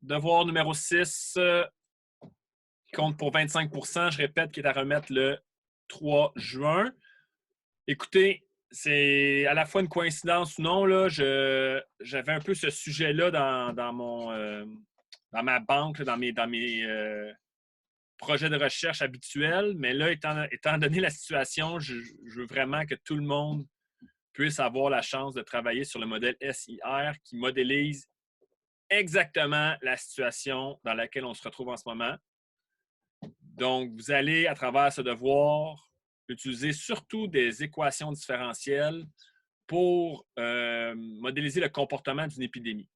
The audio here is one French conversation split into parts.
devoir numéro 6 qui compte pour 25 %, je répète, qui est à remettre le 3 juin. Écoutez, c'est à la fois une coïncidence ou non, là, j'avais un peu ce sujet-là dans ma banque, dans mes projets de recherche habituels, mais là, étant donné la situation, je veux vraiment que tout le monde puisse avoir la chance de travailler sur le modèle SIR qui modélise exactement la situation dans laquelle on se retrouve en ce moment. Donc, vous allez, à travers ce devoir, utiliser surtout des équations différentielles pour modéliser le comportement d'une épidémie.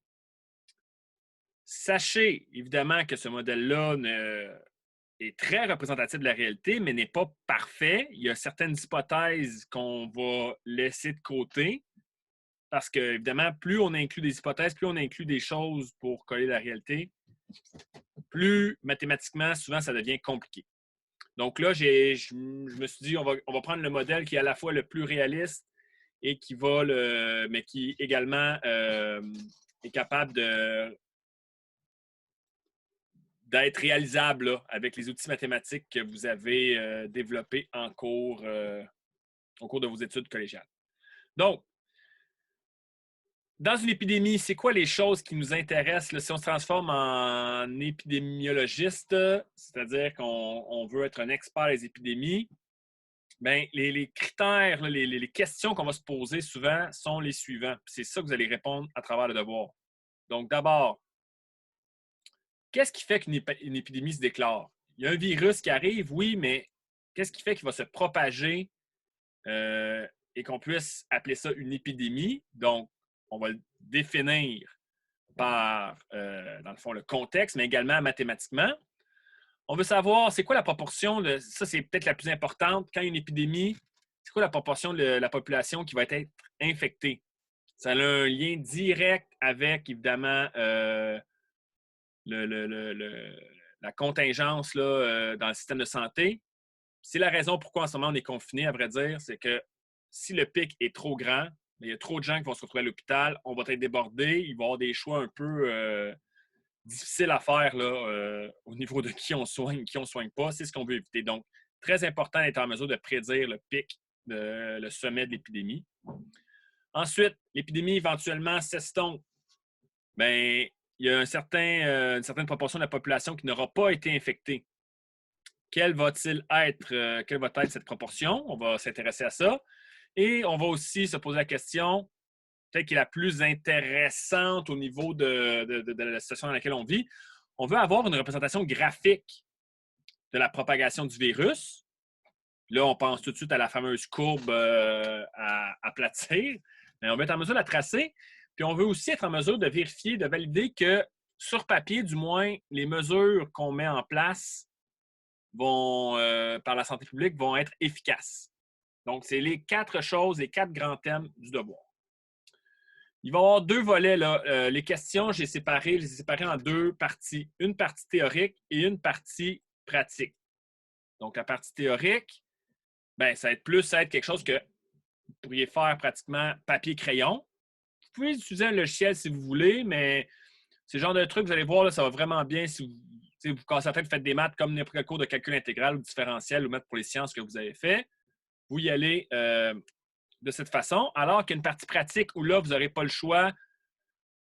Sachez évidemment que ce modèle-là est très représentatif de la réalité, mais n'est pas parfait. Il y a certaines hypothèses qu'on va laisser de côté parce que, évidemment, plus on inclut des hypothèses, plus on inclut des choses pour coller la réalité, plus mathématiquement, souvent, ça devient compliqué. Donc là, je me suis dit, on va prendre le modèle qui est à la fois le plus réaliste et mais qui également est capable d'être réalisable là, avec les outils mathématiques que vous avez développés au cours de vos études collégiales. Donc, dans une épidémie, c'est quoi les choses qui nous intéressent là, si on se transforme en épidémiologiste, c'est-à-dire qu'on veut être un expert des épidémies? Bien, les critères, là, les questions qu'on va se poser souvent sont les suivants. C'est ça que vous allez répondre à travers le devoir. Donc, d'abord, qu'est-ce qui fait qu'une épidémie se déclare? Il y a un virus qui arrive, oui, mais qu'est-ce qui fait qu'il va se propager et qu'on puisse appeler ça une épidémie? Donc, on va le définir par, dans le fond, le contexte, mais également mathématiquement. On veut savoir, c'est quoi la proportion, ça c'est peut-être la plus importante, quand il y a une épidémie, c'est quoi la proportion de la population qui va être infectée? Ça a un lien direct avec, évidemment, la contingence là, dans le système de santé. C'est la raison pourquoi en ce moment on est confiné, à vrai dire, c'est que si le pic est trop grand, il y a trop de gens qui vont se retrouver à l'hôpital, on va être débordé, il va y avoir des choix un peu difficiles à faire là, au niveau de qui on soigne pas. C'est ce qu'on veut éviter. Donc, très important d'être en mesure de prédire le pic, le sommet de l'épidémie. Ensuite, l'épidémie éventuellement s'estompe. Bien, il y a une certaine proportion de la population qui n'aura pas été infectée. Quelle va être cette proportion? On va s'intéresser à ça. Et on va aussi se poser la question, peut-être qui est la plus intéressante au niveau de la situation dans laquelle on vit. On veut avoir une représentation graphique de la propagation du virus. Là, on pense tout de suite à la fameuse courbe à aplatir. Mais on veut être en mesure de la tracer. Puis on veut aussi être en mesure de vérifier, de valider que sur papier, du moins, les mesures qu'on met en place par la santé publique vont être efficaces. Donc, c'est les 4 choses, les 4 grands thèmes du devoir. Il va y avoir 2 volets. Là. Les questions, je les ai séparées en 2 parties. Une partie théorique et une partie pratique. Donc, la partie théorique, bien, ça va être quelque chose que vous pourriez faire pratiquement papier-crayon. Vous pouvez utiliser un logiciel si vous voulez, mais c'est le genre de truc, vous allez voir, là, ça va vraiment bien si vous concentrez, vous faites des maths comme n'importe quel cours de calcul intégral ou différentiel ou maths pour les sciences que vous avez fait. Vous y allez de cette façon, alors qu'il y a une partie pratique où là, vous n'aurez pas le choix.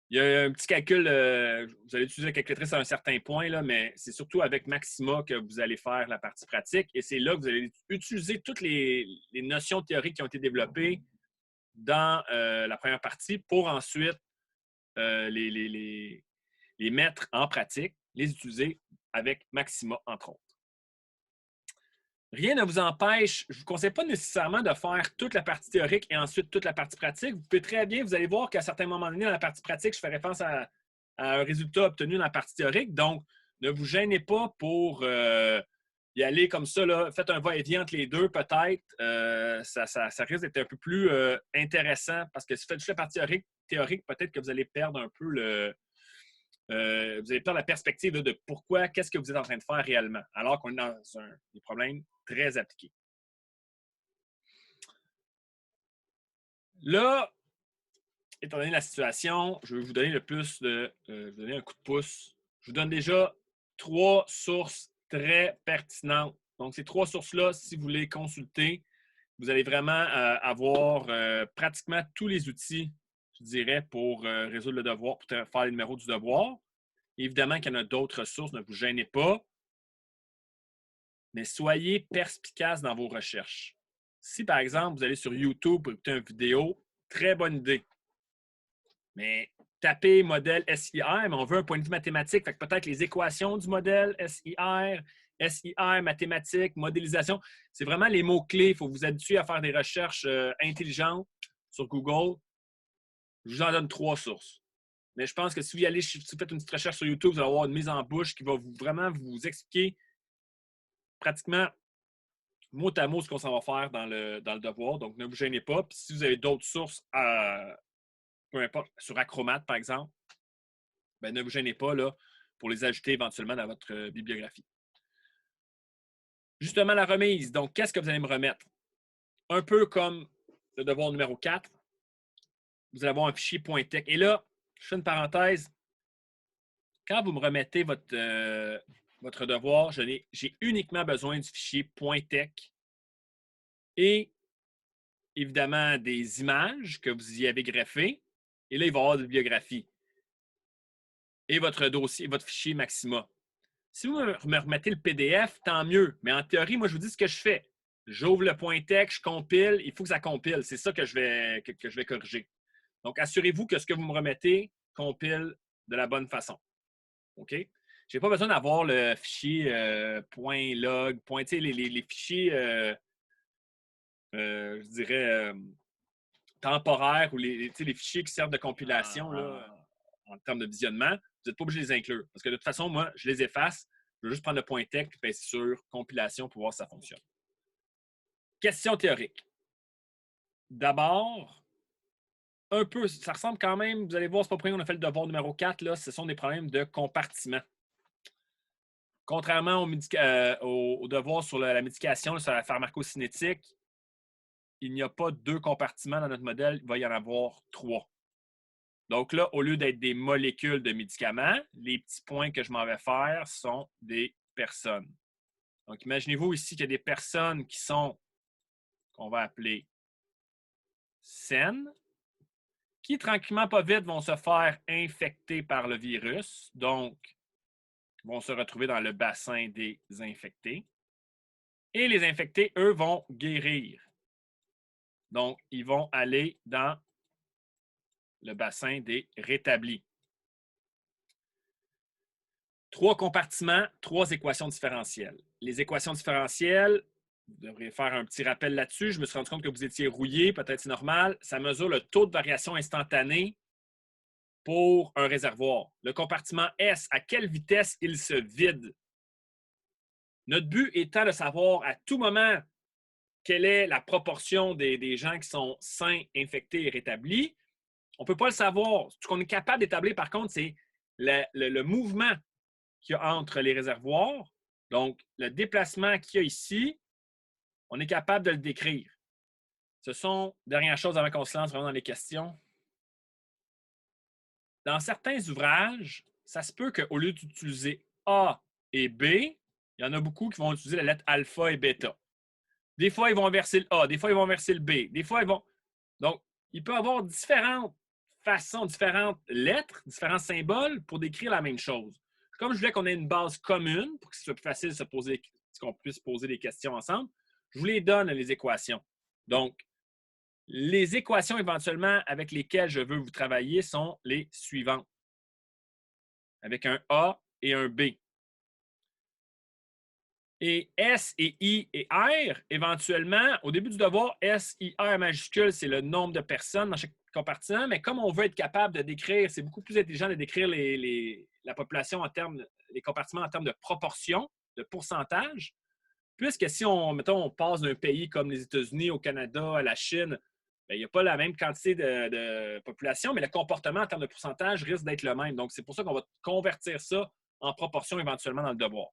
Il y a un petit calcul, vous allez utiliser la calculatrice à un certain point, là, mais c'est surtout avec Maxima que vous allez faire la partie pratique. Et c'est là que vous allez utiliser toutes les notions théoriques qui ont été développées dans la première partie pour ensuite les mettre en pratique, les utiliser avec Maxima, entre autres. Rien ne vous empêche, je ne vous conseille pas nécessairement de faire toute la partie théorique et ensuite toute la partie pratique. Vous pouvez très bien, vous allez voir qu'à certains moments donnés, dans la partie pratique, je fais référence à un résultat obtenu dans la partie théorique. Donc, ne vous gênez pas pour y aller comme ça. Là. Faites un va-et-vient entre les deux, peut-être. Ça risque d'être un peu plus intéressant parce que si vous faites juste la partie théorique, peut-être que vous allez perdre un peu vous allez perdre la perspective là, de pourquoi, qu'est-ce que vous êtes en train de faire réellement, alors qu'on est dans des problèmes très appliqués. Là, étant donné la situation, je vais vous donner un coup de pouce. Je vous donne déjà 3 sources très pertinentes. Donc, ces 3 sources-là, si vous les consultez, vous allez vraiment avoir pratiquement tous les outils, je dirais, pour résoudre le devoir, pour faire les numéros du devoir. Évidemment qu'il y en a d'autres sources, ne vous gênez pas, mais soyez perspicace dans vos recherches. Si, par exemple, vous allez sur YouTube pour écouter une vidéo, très bonne idée. Mais tapez modèle SIR, mais on veut un point de vue mathématique. Fait que peut-être les équations du modèle SIR, mathématiques, modélisation. C'est vraiment les mots-clés. Il faut vous habituer à faire des recherches intelligentes sur Google. Je vous en donne 3 sources. Mais je pense que si vous faites une petite recherche sur YouTube, vous allez avoir une mise en bouche qui va vraiment vous expliquer pratiquement mot à mot ce qu'on s'en va faire dans le devoir. Donc, ne vous gênez pas. Puis si vous avez d'autres sources, peu importe, sur Acromat, par exemple, ben, ne vous gênez pas là, pour les ajouter éventuellement dans votre bibliographie. Justement, la remise. Donc, qu'est-ce que vous allez me remettre? Un peu comme le devoir numéro 4, vous allez avoir un fichier .tech. Et là, je fais une parenthèse. Quand vous me remettez votre devoir, j'ai uniquement besoin du fichier .tech et évidemment des images que vous y avez greffées. Et là, il va y avoir de la bibliographie et votre dossier, votre fichier Maxima. Si vous me remettez le PDF, tant mieux. Mais en théorie, moi, je vous dis ce que je fais. J'ouvre le .tech, je compile. Il faut que ça compile. C'est ça que je vais corriger. Donc, assurez-vous que ce que vous me remettez compile de la bonne façon. OK? Je n'ai pas besoin d'avoir le fichier .log, les fichiers, je dirais, temporaires ou les fichiers qui servent de compilation là, en termes de visionnement. Vous n'êtes pas obligé de les inclure. Parce que de toute façon, moi, je les efface. Je veux juste prendre le .tech et passer sur compilation pour voir si ça fonctionne. Question théorique. D'abord, un peu, ça ressemble quand même, vous allez voir, c'est pas pour rien qu'on a fait le devoir numéro 4, là, ce sont des problèmes de compartiment. Contrairement au devoir sur la médication, sur la pharmacocinétique, il n'y a pas 2 compartiments dans notre modèle, il va y en avoir 3. Donc là, au lieu d'être des molécules de médicaments, les petits points que je m'en vais faire sont des personnes. Donc, imaginez-vous ici qu'il y a des personnes qui sont, qu'on va appeler saines, qui, tranquillement, pas vite, vont se faire infecter par le virus. Donc, vont se retrouver dans le bassin des infectés. Et les infectés, eux, vont guérir. Donc, ils vont aller dans le bassin des rétablis. 3 compartiments, 3 équations différentielles. Les équations différentielles, vous devriez faire un petit rappel là-dessus. Je me suis rendu compte que vous étiez rouillé, peut-être c'est normal. Ça mesure le taux de variation instantanée pour un réservoir. Le compartiment S, à quelle vitesse il se vide? Notre but étant de savoir à tout moment quelle est la proportion des gens qui sont sains, infectés et rétablis. On ne peut pas le savoir. Ce qu'on est capable d'établir, par contre, c'est le mouvement qu'il y a entre les réservoirs. Donc, le déplacement qu'il y a ici, on est capable de le décrire. Ce sont, dernière chose avant qu'on se lance vraiment dans les questions. Dans certains ouvrages, ça se peut qu'au lieu d'utiliser A et B, il y en a beaucoup qui vont utiliser la lettre alpha et bêta. Des fois, ils vont inverser le A, des fois, ils vont inverser le B, des fois, ils vont. Donc, il peut y avoir différentes façons, différentes lettres, différents symboles pour décrire la même chose. Comme je voulais qu'on ait une base commune pour que ce soit plus facile de qu'on puisse poser des questions ensemble, je vous les donne, les équations. Donc, les équations éventuellement avec lesquelles je veux vous travailler sont les suivantes. Avec un A et un B. Et S et I et R, éventuellement, au début du devoir, S, I, R majuscule, c'est le nombre de personnes dans chaque compartiment, mais comme on veut être capable de décrire, c'est beaucoup plus intelligent de décrire la population en termes, les compartiments en termes de proportion, de pourcentage, puisque si mettons, on passe d'un pays comme les États-Unis, au Canada, à la Chine, bien, il n'y a pas la même quantité de population, mais le comportement en termes de pourcentage risque d'être le même. Donc, c'est pour ça qu'on va convertir ça en proportion éventuellement dans le devoir.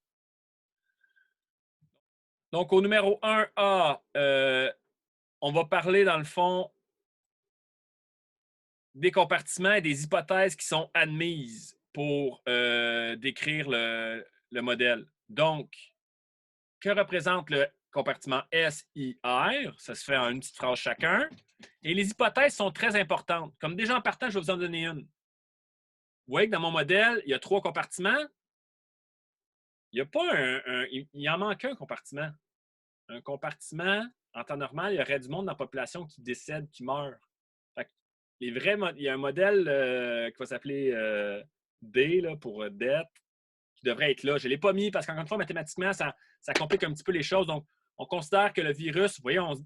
Donc, au numéro 1A, on va parler, dans le fond, des compartiments et des hypothèses qui sont admises. pour décrire le modèle. Donc, que représente le compartiment SIR? Ça se fait en une petite phrase chacun. Et les hypothèses sont très importantes. Comme déjà en partant, je vais vous en donner une. Vous voyez que dans mon modèle, il y a 3 compartiments. Il n'y a pas il en manque un compartiment. Un compartiment, en temps normal, il y aurait du monde dans la population qui décède, qui meurt. Fait que il y a un modèle qui va s'appeler D là, pour dette, qui devrait être là. Je ne l'ai pas mis parce qu'encore une fois, mathématiquement, ça complique un petit peu les choses. Donc, on considère que le virus, vous voyez, en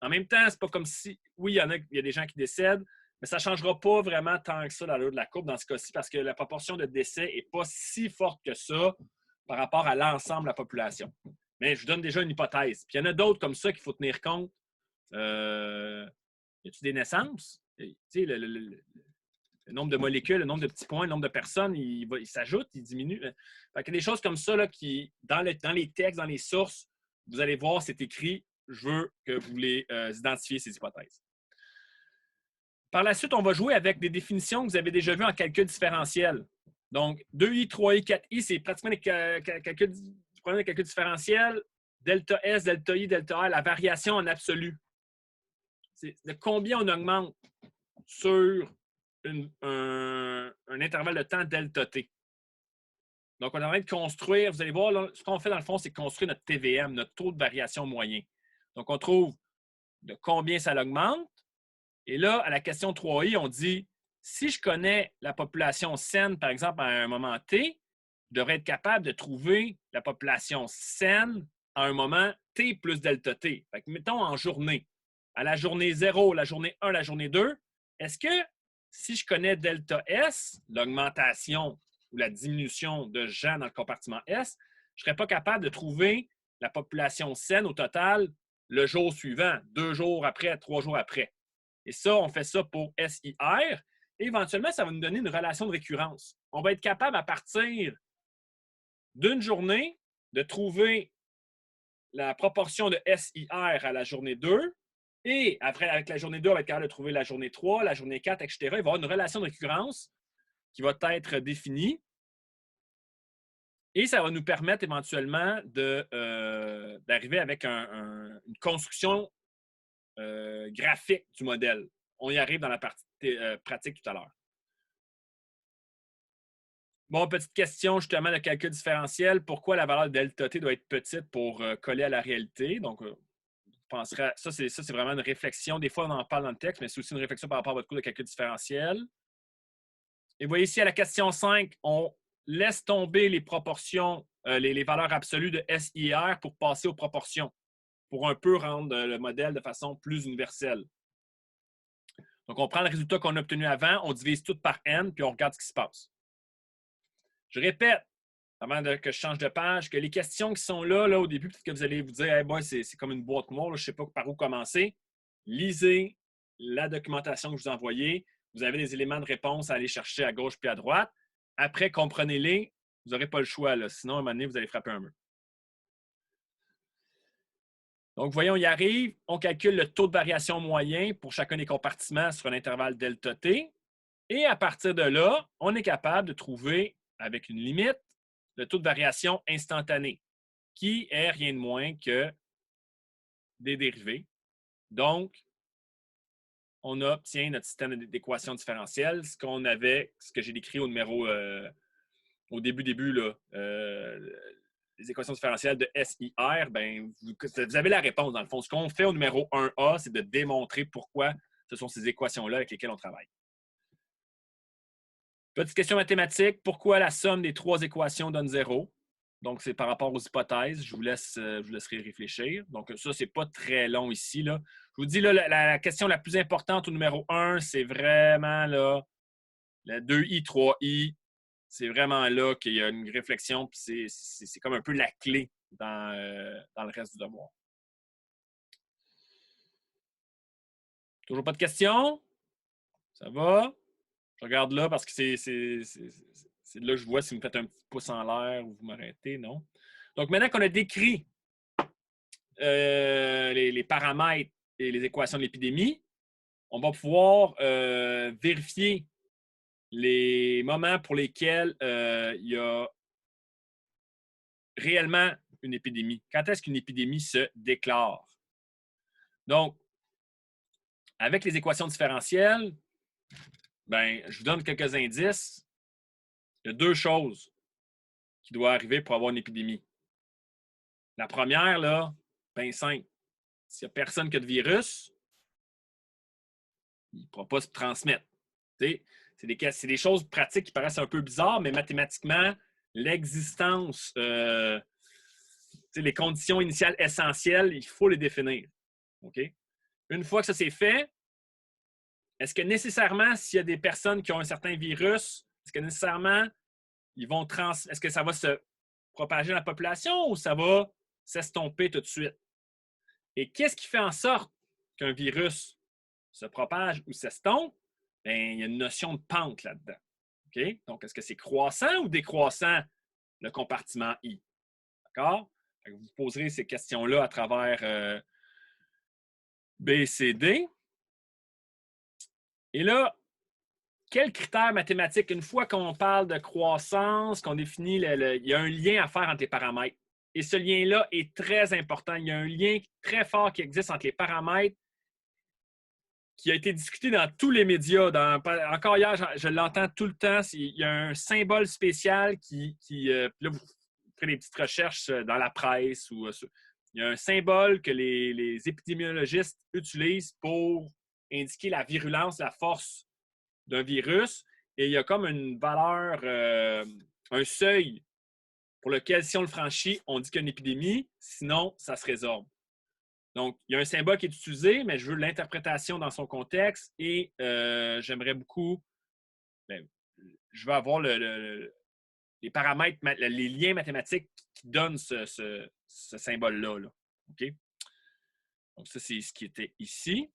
même temps, c'est pas comme si, oui, il y a des gens qui décèdent, mais ça ne changera pas vraiment tant que ça l'allure de la courbe dans ce cas-ci parce que la proportion de décès n'est pas si forte que ça par rapport à l'ensemble de la population. Mais je vous donne déjà une hypothèse. Puis il y en a d'autres comme ça qu'il faut tenir compte. Y a-t-il des naissances? Tu sais, le nombre de molécules, le nombre de petits points, le nombre de personnes, il s'ajoute, il diminue. Fait qu'il y a des choses comme ça là, qui, dans les textes, dans les sources, vous allez voir, c'est écrit. Je veux que vous les identifiez, ces hypothèses. Par la suite, on va jouer avec des définitions que vous avez déjà vues en calcul différentiel. Donc, 2i, 3i, 4i, c'est pratiquement des calculs différentiels. Delta S, delta I, delta R, la variation en absolu. C'est de combien on augmente sur un intervalle de temps delta T. Donc, on est en train de construire, vous allez voir, là, ce qu'on fait dans le fond, c'est construire notre TVM, notre taux de variation moyen. Donc, on trouve de combien ça l'augmente. Et là, à la question 3i, on dit, si je connais la population saine, par exemple, à un moment T, je devrais être capable de trouver la population saine à un moment T plus delta T. Fait que, mettons en journée. À la journée 0, la journée 1, la journée 2, est-ce que si je connais delta S, l'augmentation ou la diminution de gens dans le compartiment S, je ne serais pas capable de trouver la population saine au total le jour suivant, 2 jours après, 3 jours après. Et ça, on fait ça pour SIR. Et éventuellement, ça va nous donner une relation de récurrence. On va être capable, à partir d'une journée, de trouver la proportion de SIR à la journée 2. Et après, avec la journée 2, on va être capable de trouver la journée 3, la journée 4, etc. Il va y avoir une relation de récurrence qui va être définie. Et ça va nous permettre éventuellement d'arriver avec une construction graphique du modèle. On y arrive dans la partie pratique tout à l'heure. Bon, petite question justement de calcul différentiel. Pourquoi la valeur delta T doit être petite pour coller à la réalité? Donc, ça, c'est vraiment une réflexion. Des fois, on en parle dans le texte, mais c'est aussi une réflexion par rapport à votre cours de calcul différentiel. Et vous voyez ici, à la question 5, on laisse tomber les proportions, les valeurs absolues de SIR pour passer aux proportions, pour un peu rendre le modèle de façon plus universelle. Donc, on prend le résultat qu'on a obtenu avant, on divise tout par n, puis on regarde ce qui se passe. Je répète, avant que je change de page, que les questions qui sont là au début, peut-être que vous allez vous dire hey, bon, c'est comme une boîte noire, là, je ne sais pas par où commencer. Lisez la documentation que je vous ai envoyée. Vous avez des éléments de réponse à aller chercher à gauche puis à droite. Après, comprenez-les. Vous n'aurez pas le choix. Là. Sinon, à un moment donné, vous allez frapper un mur. Donc, voyons, on y arrive. On calcule le taux de variation moyen pour chacun des compartiments sur un intervalle delta T. Et à partir de là, on est capable de trouver, avec une limite, le taux de variation instantané, qui est rien de moins que des dérivés. Donc, on obtient notre système d'équation différentielle, ce que j'ai décrit au numéro, au début là, les équations différentielles de SIR, ben, vous avez la réponse dans le fond. Ce qu'on fait au numéro 1A, c'est de démontrer pourquoi ce sont ces équations-là avec lesquelles on travaille. Petite question mathématique, pourquoi la somme des 3 équations donne 0? Donc, c'est par rapport aux hypothèses. Je vous laisserai réfléchir. Donc, ça, c'est pas très long ici. Là. Je vous dis, là, la question la plus importante au numéro 1, c'est vraiment là, la 2i, 3i. C'est vraiment là qu'il y a une réflexion. Puis c'est comme un peu la clé dans le reste du devoir. Toujours pas de questions? Ça va? Je regarde là parce que c'est là que je vois si vous me faites un petit pouce en l'air ou vous m'arrêtez, non? Donc, maintenant qu'on a décrit les paramètres et les équations de l'épidémie, on va pouvoir vérifier les moments pour lesquels il y a réellement une épidémie. Quand est-ce qu'une épidémie se déclare? Donc, avec les équations différentielles, ben, je vous donne quelques indices. Il y a deux choses qui doivent arriver pour avoir une épidémie. La première, là, bien simple. S'il n'y a personne qui a de virus, il ne pourra pas se transmettre. C'est des choses pratiques qui paraissent un peu bizarres, mais mathématiquement, l'existence, les conditions initiales essentielles, il faut les définir. OK? Une fois que ça c'est fait, est-ce que nécessairement, s'il y a des personnes qui ont un certain virus, est-ce que nécessairement, est-ce que ça va se propager dans la population ou ça va s'estomper tout de suite? Et qu'est-ce qui fait en sorte qu'un virus se propage ou s'estompe? Bien, il y a une notion de pente là-dedans. OK? Donc, est-ce que c'est croissant ou décroissant le compartiment I? D'accord? Vous vous poserez ces questions-là à travers B, C, D. Et là, quels critères mathématiques, une fois qu'on parle de croissance, qu'on définit, il y a un lien à faire entre les paramètres. Et ce lien-là est très important. Il y a un lien très fort qui existe entre les paramètres qui a été discuté dans tous les médias. Encore hier, je l'entends tout le temps. Il y a un symbole spécial là, vous ferez des petites recherches dans la presse. Il y a un symbole que les épidémiologistes utilisent pour indiquer la virulence, la force d'un virus. Et il y a comme une valeur, un seuil pour lequel, si on le franchit, on dit qu'il y a une épidémie. Sinon, ça se résorbe. Donc, il y a un symbole qui est utilisé, mais je veux l'interprétation dans son contexte et j'aimerais beaucoup, bien, je veux avoir les paramètres, les liens mathématiques qui donnent ce symbole-là. Là. OK? Donc, ça, c'est ce qui était ici.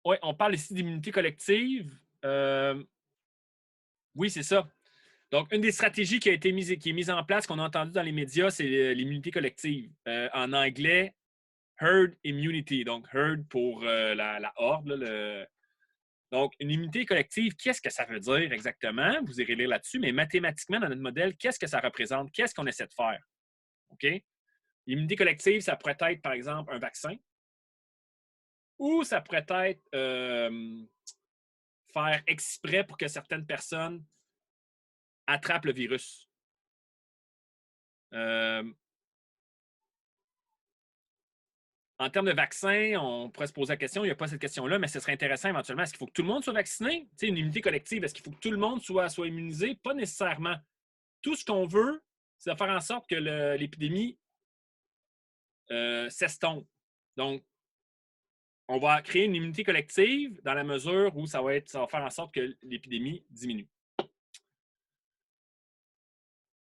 Oui, on parle ici d'immunité collective. Oui, c'est ça. Donc, une des stratégies qui est mise en place, qu'on a entendu dans les médias, c'est l'immunité collective. En anglais, herd immunity. Donc, herd pour la horde. Là, Donc, une immunité collective, qu'est-ce que ça veut dire exactement? Vous irez lire là-dessus, mais mathématiquement, dans notre modèle, qu'est-ce que ça représente? Qu'est-ce qu'on essaie de faire? OK? L'immunité collective, ça pourrait être, par exemple, un vaccin ou ça pourrait être faire exprès pour que certaines personnes attrapent le virus. En termes de vaccin, on pourrait se poser la question, il n'y a pas cette question-là, mais ce serait intéressant éventuellement. Est-ce qu'il faut que tout le monde soit vacciné? Tu sais, une immunité collective, est-ce qu'il faut que tout le monde soit immunisé? Pas nécessairement. Tout ce qu'on veut, c'est de faire en sorte que l'épidémie s'estompe. Donc, on va créer une immunité collective dans la mesure où ça va faire en sorte que l'épidémie diminue.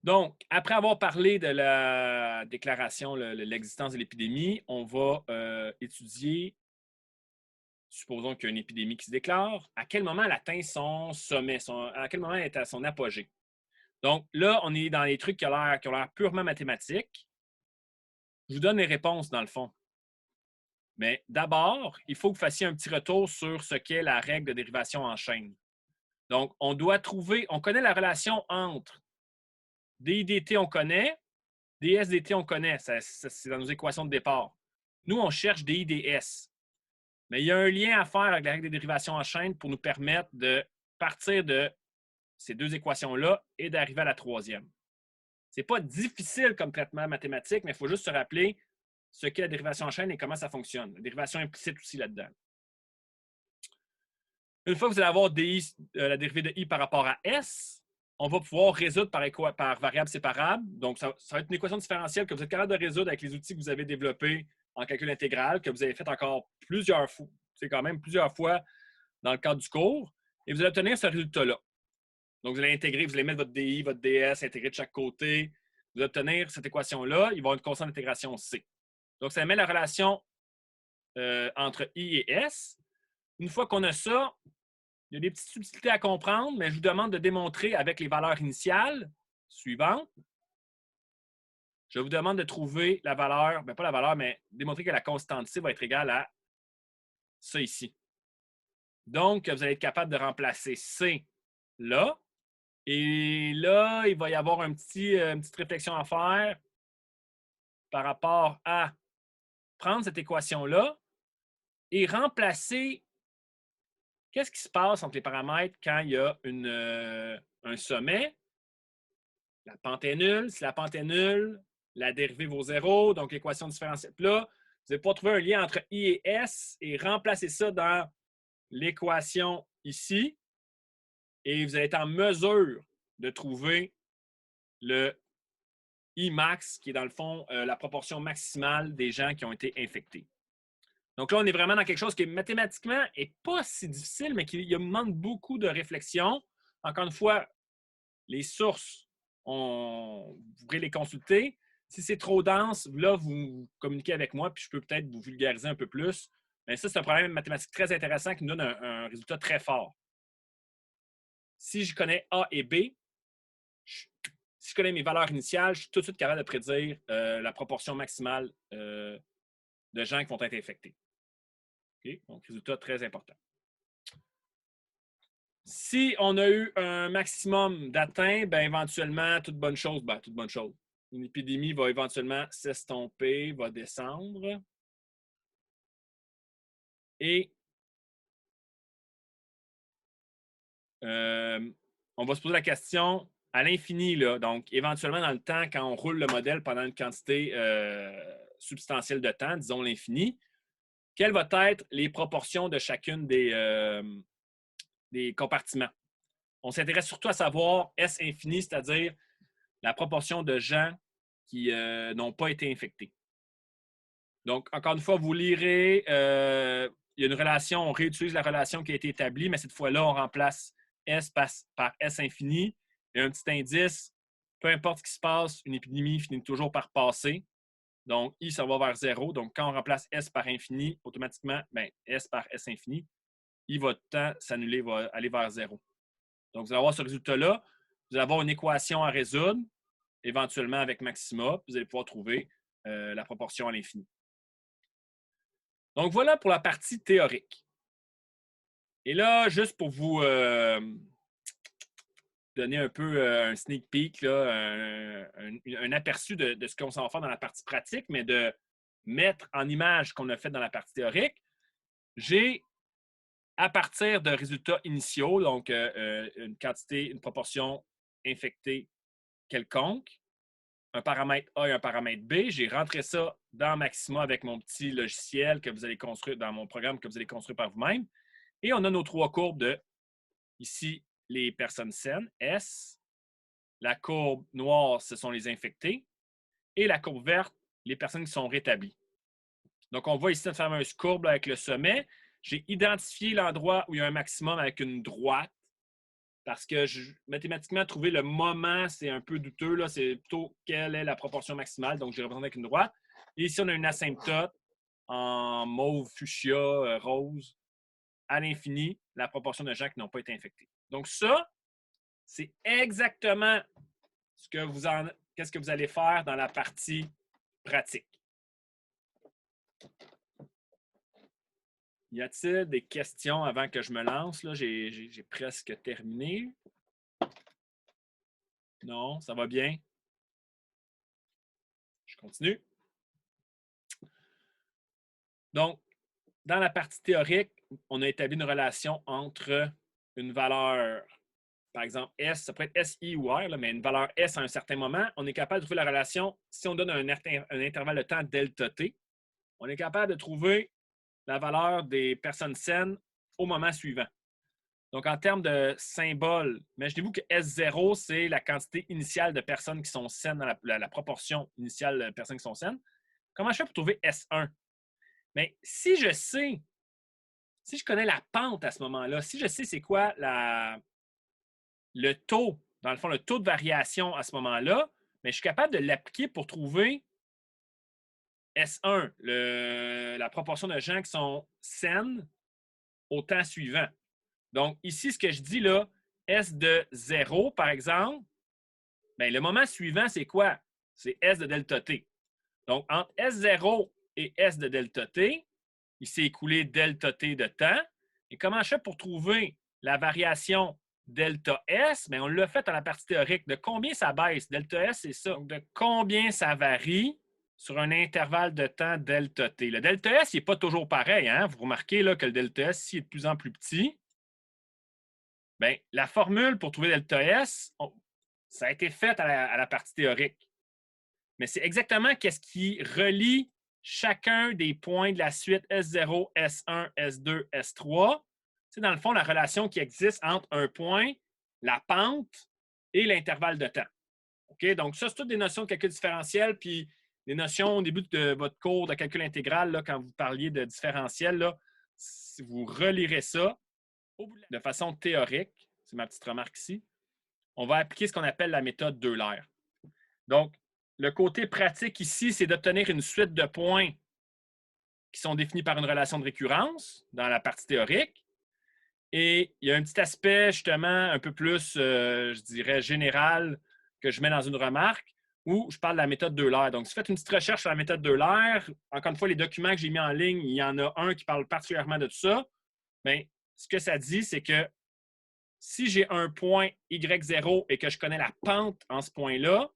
Donc, après avoir parlé de la déclaration, l'existence de l'épidémie, on va étudier, supposons qu'il y a une épidémie qui se déclare, à quel moment elle atteint son sommet, à quel moment elle est à son apogée. Donc là, on est dans les trucs qui ont l'air purement mathématiques. Je vous donne les réponses dans le fond. Mais d'abord, il faut que vous fassiez un petit retour sur ce qu'est la règle de dérivation en chaîne. Donc, on doit trouver, on connaît la relation entre dIdt, on connaît, dsdt, on connaît. C'est dans nos équations de départ. Nous, on cherche dIds. Mais il y a un lien à faire avec la règle de dérivation en chaîne pour nous permettre de partir de ces deux équations-là et d'arriver à la troisième. Ce n'est pas difficile comme traitement mathématique, mais il faut juste se rappeler ce qu'est la dérivation en chaîne et comment ça fonctionne. La dérivation implicite aussi là-dedans. Une fois que vous allez avoir la dérivée de i par rapport à s, on va pouvoir résoudre par variable séparable. Donc, ça va être une équation différentielle que vous êtes capable de résoudre avec les outils que vous avez développés en calcul intégral, que vous avez fait encore plusieurs fois. C'est quand même plusieurs fois dans le cadre du cours. Et vous allez obtenir ce résultat-là. Donc, vous allez intégrer, vous allez mettre votre DI, votre DS, intégrer de chaque côté. Vous allez obtenir cette équation-là. Il va y avoir une constante d'intégration C. Donc, ça met la relation entre I et S. Une fois qu'on a ça, il y a des petites subtilités à comprendre, mais je vous demande de démontrer avec les valeurs initiales suivantes je vous demande de trouver la valeur, bien pas la valeur, mais démontrer que la constante C va être égale à ça ici. Donc, vous allez être capable de remplacer C là. Et là, il va y avoir une petite réflexion à faire par rapport à prendre cette équation-là et remplacer qu'est-ce qui se passe entre les paramètres quand il y a un sommet. La pente est nulle. Si la pente est nulle, la dérivée vaut 0, donc l'équation différentielle. Puis là, vous allez pouvoir trouver un lien entre I et S et remplacer ça dans l'équation ici. Et vous allez être en mesure de trouver le I max, qui est dans le fond la proportion maximale des gens qui ont été infectés. Donc là, on est vraiment dans quelque chose qui, mathématiquement, n'est pas si difficile, mais qui demande beaucoup de réflexion. Encore une fois, les sources, vous pourrez les consulter. Si c'est trop dense, là, vous communiquez avec moi, puis je peux peut-être vous vulgariser un peu plus. Mais ça, c'est un problème mathématique très intéressant qui nous donne un résultat très fort. Si je connais A et B, si je connais mes valeurs initiales, je suis tout de suite capable de prédire la proportion maximale de gens qui vont être infectés. Okay? Donc, résultat très important. Si on a eu un maximum d'atteints, bien, éventuellement, toute bonne chose, une épidémie va éventuellement s'estomper, va descendre. Et on va se poser la question à l'infini, là. Donc, éventuellement, dans le temps, quand on roule le modèle pendant une quantité substantielle de temps, disons l'infini, quelles vont être les proportions de chacune des compartiments? On s'intéresse surtout à savoir S infini, c'est-à-dire la proportion de gens qui n'ont pas été infectés. Donc, encore une fois, vous lirez, il y a une relation, on réutilise la relation qui a été établie, mais cette fois-là, on remplace S par S infini. Et un petit indice, peu importe ce qui se passe, une épidémie finit toujours par passer. Donc, I, ça va vers 0. Donc, quand on remplace S par infini, automatiquement, bien, S par S infini, I va tout le temps s'annuler, va aller vers 0. Donc, vous allez avoir ce résultat-là. Vous allez avoir une équation à résoudre, éventuellement avec maxima, puis vous allez pouvoir trouver la proportion à l'infini. Donc, voilà pour la partie théorique. Et là, juste pour vous donner un peu un sneak peek, là, un aperçu de ce qu'on s'en va faire dans la partie pratique, mais de mettre en image ce qu'on a fait dans la partie théorique, j'ai, à partir de résultats initiaux, donc une quantité, une proportion infectée quelconque, un paramètre A et un paramètre B. J'ai rentré ça dans Maxima avec mon petit logiciel que vous allez construire, dans mon programme que vous allez construire par vous-même. Et on a nos trois courbes de, ici, les personnes saines, S. La courbe noire, ce sont les infectés. Et la courbe verte, les personnes qui sont rétablies. Donc, on voit ici notre fameuse courbe avec le sommet. J'ai identifié l'endroit où il y a un maximum avec une droite. Parce que mathématiquement, trouver le moment, c'est un peu douteux. Là. C'est plutôt quelle est la proportion maximale. Donc, je représente avec une droite. Et ici, on a une asymptote en mauve, fuchsia, rose, à l'infini, la proportion de gens qui n'ont pas été infectés. Donc, ça, c'est exactement qu'est-ce que vous allez faire dans la partie pratique. Y a-t-il des questions avant que je me lance? Là, j'ai presque terminé. Non, ça va bien. Je continue. Donc, dans la partie théorique, on a établi une relation entre une valeur, par exemple S, ça peut être SI ou R, là, mais une valeur S à un certain moment, on est capable de trouver la relation, si on donne un intervalle de temps delta T, on est capable de trouver la valeur des personnes saines au moment suivant. Donc, en termes de symboles, imaginez-vous que S0, c'est la quantité initiale de personnes qui sont saines, la proportion initiale de personnes qui sont saines. Comment je fais pour trouver S1? Mais si je connais la pente à ce moment-là, si je sais c'est quoi le taux, dans le fond, le taux de variation à ce moment-là, mais je suis capable de l'appliquer pour trouver S1, la proportion de gens qui sont saines au temps suivant. Donc, ici, ce que je dis là, S de 0, par exemple, bien, le moment suivant, c'est quoi? c'est S de delta T. Donc, entre S0 et S de delta T, il s'est écoulé delta T de temps. Et comment je fais pour trouver la variation delta S? Bien, on l'a fait à la partie théorique. De combien ça baisse? Delta S, c'est ça. Donc, de combien ça varie sur un intervalle de temps delta T. Le delta S, il n'est pas toujours pareil. Hein? Vous remarquez là, que le delta S, est de plus en plus petit. Bien, la formule pour trouver delta S, ça a été fait à la partie théorique. Mais c'est exactement qu'est-ce qui relie chacun des points de la suite S0, S1, S2, S3. C'est dans le fond la relation qui existe entre un point, la pente et l'intervalle de temps. OK? Donc, ça, c'est toutes des notions de calcul différentiel, puis des notions au début de votre cours de calcul intégral, là, quand vous parliez de différentiel, là, si vous relirez ça de façon théorique, c'est ma petite remarque ici, on va appliquer ce qu'on appelle la méthode Euler. Donc, le côté pratique ici, c'est d'obtenir une suite de points qui sont définis par une relation de récurrence dans la partie théorique. Et il y a un petit aspect, justement, un peu plus, je dirais, général que je mets dans une remarque où je parle de la méthode d'Euler. Donc, si vous faites une petite recherche sur la méthode d'Euler, encore une fois, les documents que j'ai mis en ligne, il y en a un qui parle particulièrement de tout ça. Bien, ce que ça dit, c'est que si j'ai un point Y0 et que je connais la pente en ce point-là,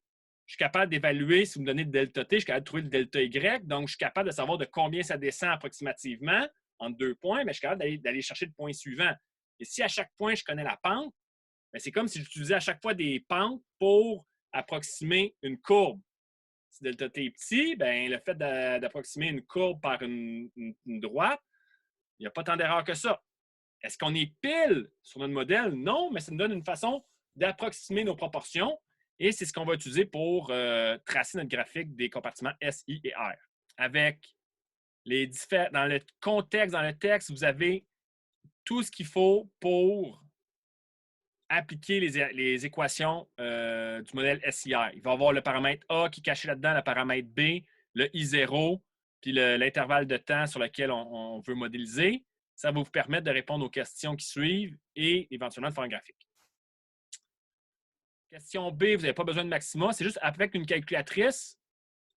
je suis capable d'évaluer, si vous me donnez le delta T, je suis capable de trouver le delta Y. Donc, je suis capable de savoir de combien ça descend approximativement entre deux points, mais je suis capable d'aller chercher le point suivant. Et si à chaque point, je connais la pente, c'est comme si j'utilisais à chaque fois des pentes pour approximer une courbe. Si delta T est petit, bien, le fait d'approximer une courbe par une droite, il n'y a pas tant d'erreurs que ça. Est-ce qu'on est pile sur notre modèle? Non, mais ça nous donne une façon d'approximer nos proportions et c'est ce qu'on va utiliser pour tracer notre graphique des compartiments S, I et R. Avec dans le contexte, dans le texte, vous avez tout ce qu'il faut pour appliquer les équations du modèle SIR. Il va y avoir le paramètre A qui est caché là-dedans, le paramètre B, le I0, puis l'intervalle de temps sur lequel on veut modéliser. Ça va vous permettre de répondre aux questions qui suivent et éventuellement de faire un graphique. Question B, vous n'avez pas besoin de maxima. C'est juste avec une calculatrice.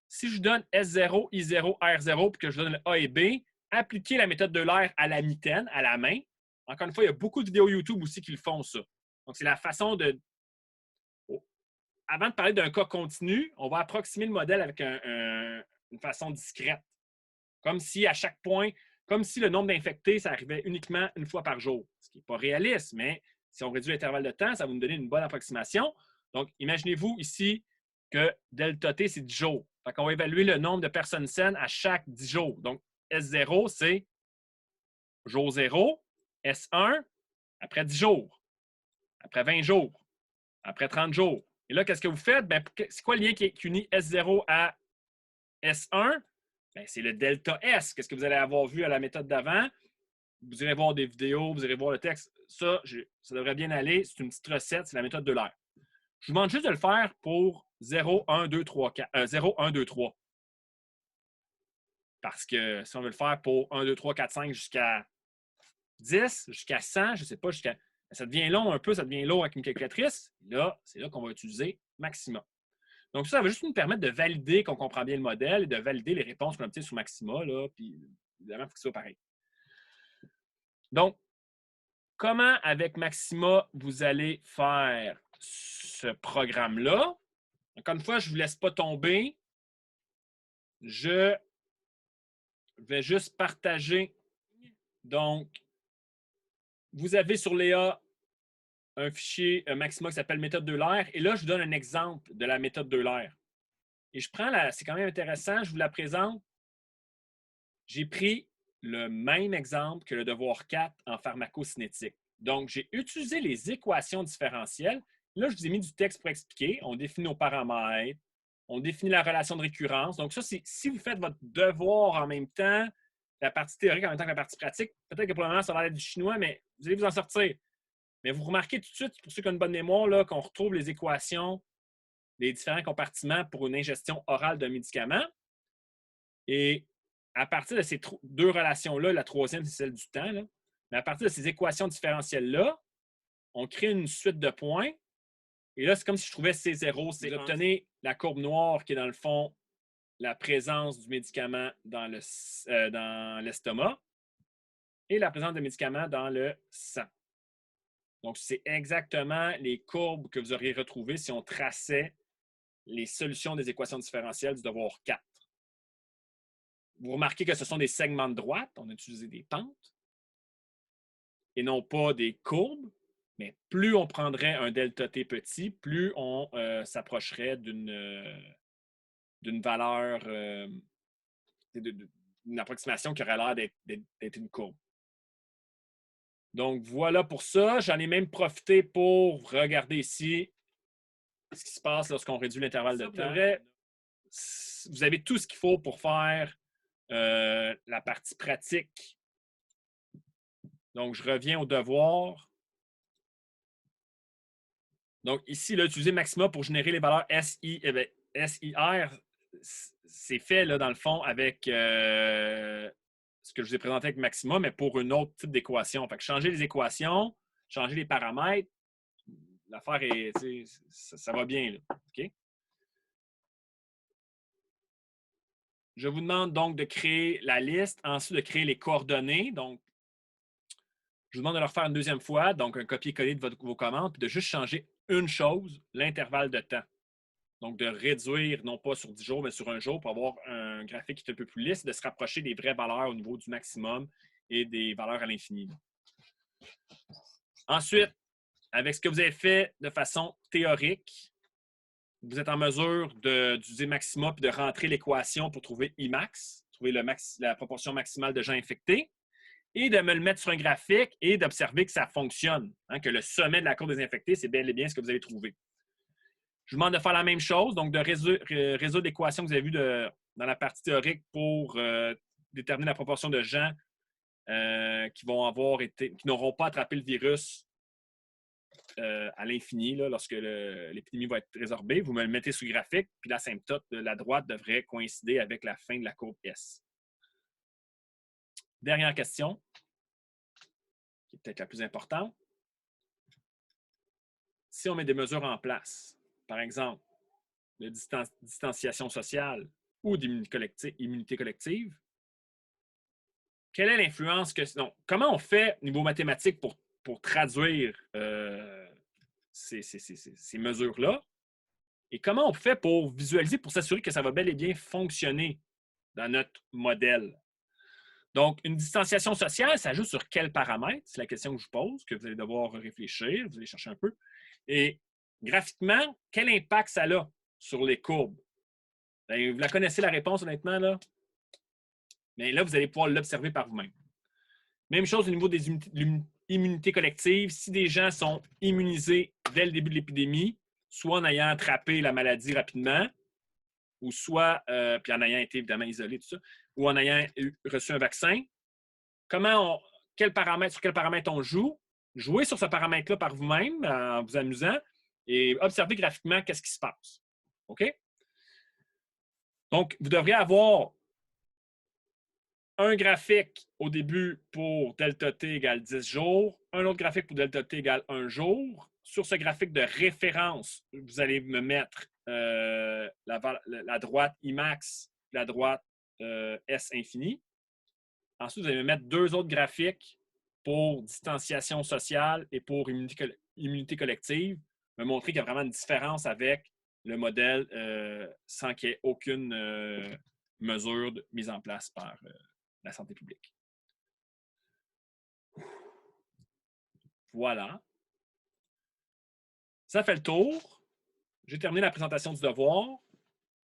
Si je donne S0, I0, R0 puis que je donne le A et B, appliquez la méthode d'Euler à la mitaine, à la main. Encore une fois, il y a beaucoup de vidéos YouTube aussi qui le font, ça. Donc, c'est la façon de... Avant de parler d'un cas continu, on va approximer le modèle avec une façon discrète. Comme si à chaque point, comme si le nombre d'infectés, ça arrivait uniquement une fois par jour. Ce qui n'est pas réaliste, mais si on réduit l'intervalle de temps, ça va nous donner une bonne approximation. Donc, imaginez-vous ici que delta T, c'est 10 jours. Fait qu'on va évaluer le nombre de personnes saines à chaque 10 jours. Donc, S0, c'est jour 0. S1, après 10 jours. Après 20 jours. Après 30 jours. Et là, qu'est-ce que vous faites? C'est quoi le lien qui unit S0 à S1? C'est le delta S. Qu'est-ce que vous allez avoir vu à la méthode d'avant? Vous irez voir des vidéos, vous irez voir le texte. Ça devrait bien aller. C'est une petite recette, c'est la méthode d'Euler. Je vous demande juste de le faire pour 0, 1, 2, 3, 4. 0, 1, 2, 3. Parce que si on veut le faire pour 1, 2, 3, 4, 5 jusqu'à 10, jusqu'à 100, je ne sais pas, ça devient long un peu, ça devient lourd avec une calculatrice. Là, c'est là qu'on va utiliser Maxima. Donc, ça va juste nous permettre de valider qu'on comprend bien le modèle et de valider les réponses qu'on obtient sur Maxima. Là, puis, évidemment, il faut que ce soit pareil. Donc, comment, avec Maxima, vous allez faire ce programme-là? Encore une fois, je ne vous laisse pas tomber. Je vais juste partager. Donc, vous avez sur Léa un fichier Maxima qui s'appelle méthode d'Euler. Et là, je vous donne un exemple de la méthode d'Euler. Et je prends c'est quand même intéressant, je vous la présente. J'ai pris le même exemple que le devoir 4 en pharmacocinétique. Donc, j'ai utilisé les équations différentielles. Là, je vous ai mis du texte pour expliquer. On définit nos paramètres, on définit la relation de récurrence. Donc, ça, c'est si vous faites votre devoir en même temps, la partie théorique en même temps que la partie pratique, peut-être que pour le moment, ça va être du chinois, mais vous allez vous en sortir. Mais vous remarquez tout de suite, pour ceux qui ont une bonne mémoire, là, qu'on retrouve les équations des différents compartiments pour une ingestion orale d'un médicament. Et à partir de ces deux relations-là, la troisième, c'est celle du temps, là, mais à partir de ces équations différentielles-là, on crée une suite de points. Et là, c'est comme si je trouvais C0. Vous obtenez la courbe noire qui est dans le fond la présence du médicament dans l'estomac et la présence de médicaments dans le sang. Donc, c'est exactement les courbes que vous auriez retrouvées si on traçait les solutions des équations différentielles du devoir 4. Vous remarquez que ce sont des segments de droite. On a utilisé des pentes et non pas des courbes. Mais plus on prendrait un delta t petit, plus on s'approcherait d'une valeur, d'une approximation qui aurait l'air d'être une courbe. Donc, voilà pour ça. J'en ai même profité pour regarder ici ce qui se passe lorsqu'on réduit l'intervalle de temps. Vous avez tout ce qu'il faut pour faire la partie pratique. Donc, je reviens au devoir. Donc, ici, là, utiliser Maxima pour générer les valeurs SIR, c'est fait, là, dans le fond, avec ce que je vous ai présenté avec Maxima, mais pour un autre type d'équation. Fait que changer les équations, changer les paramètres, l'affaire est, ça va bien, là. OK? Je vous demande donc de créer la liste, ensuite de créer les coordonnées. Donc, je vous demande de le refaire une deuxième fois, donc un copier-coller de vos commandes, puis de juste changer une chose, l'intervalle de temps. Donc, de réduire, non pas sur 10 jours, mais sur un jour pour avoir un graphique qui est un peu plus lisse, de se rapprocher des vraies valeurs au niveau du maximum et des valeurs à l'infini. Ensuite, avec ce que vous avez fait de façon théorique, vous êtes en mesure d'utiliser Maxima puis de rentrer l'équation pour trouver Imax, trouver la proportion maximale de gens infectés, et de me le mettre sur un graphique et d'observer que ça fonctionne, hein, que le sommet de la courbe des infectés, c'est bel et bien ce que vous avez trouvé. Je vous demande de faire la même chose, donc de résoudre l'équation que vous avez vue dans la partie théorique pour déterminer la proportion de gens qui n'auront pas attrapé le virus à l'infini lorsque l'épidémie va être résorbée. Vous me le mettez sur le graphique, puis l'asymptote de la droite devrait coïncider avec la fin de la courbe S. Dernière question, qui est peut-être la plus importante. Si on met des mesures en place, par exemple, de distanciation sociale ou d'immunité collective, quelle est l'influence que... Non, comment on fait au niveau mathématique pour traduire ces mesures-là? Et comment on fait pour visualiser, pour s'assurer que ça va bel et bien fonctionner dans notre modèle? Donc, une distanciation sociale, ça joue sur quels paramètres? C'est la question que je vous pose, que vous allez devoir réfléchir, vous allez chercher un peu. Et graphiquement, quel impact ça a sur les courbes? Bien, vous la connaissez, la réponse, honnêtement, là? Mais là, vous allez pouvoir l'observer par vous-même. Même chose au niveau des immunités collectives. Si des gens sont immunisés dès le début de l'épidémie, soit en ayant attrapé la maladie rapidement, ou soit, puis en ayant été évidemment isolé, tout ça, ou en ayant reçu un vaccin, sur quel paramètre on joue? Jouez sur ce paramètre-là par vous-même en vous amusant et observez graphiquement qu'est-ce qui se passe. OK? Donc, vous devriez avoir un graphique au début pour delta t égale 10 jours, un autre graphique pour delta t égale 1 jour. Sur ce graphique de référence, vous allez me mettre la droite Imax, la droite S infini. Ensuite, vous allez me mettre deux autres graphiques pour distanciation sociale et pour immunité collective, me montrer qu'il y a vraiment une différence avec le modèle sans qu'il y ait aucune mesure mise en place par la santé publique. Voilà. Ça fait le tour. J'ai terminé la présentation du devoir.